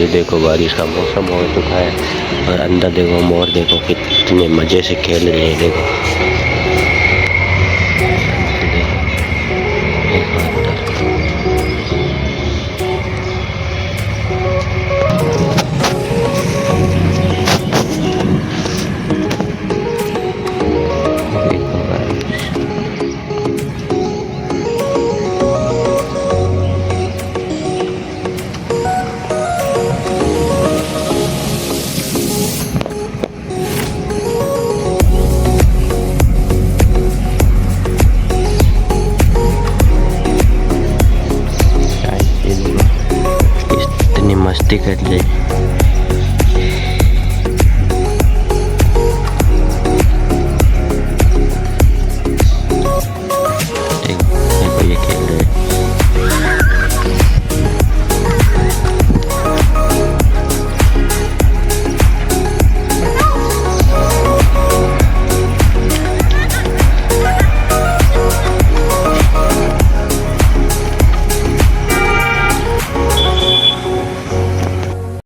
ये देखो बारिश का मौसम हो चुका है और अंदर देखो मोर देखो कितने मज़े से खेल रहे हैं। देखो देखो अंदर देखो बारिश। कितनी मस्ती कर रही।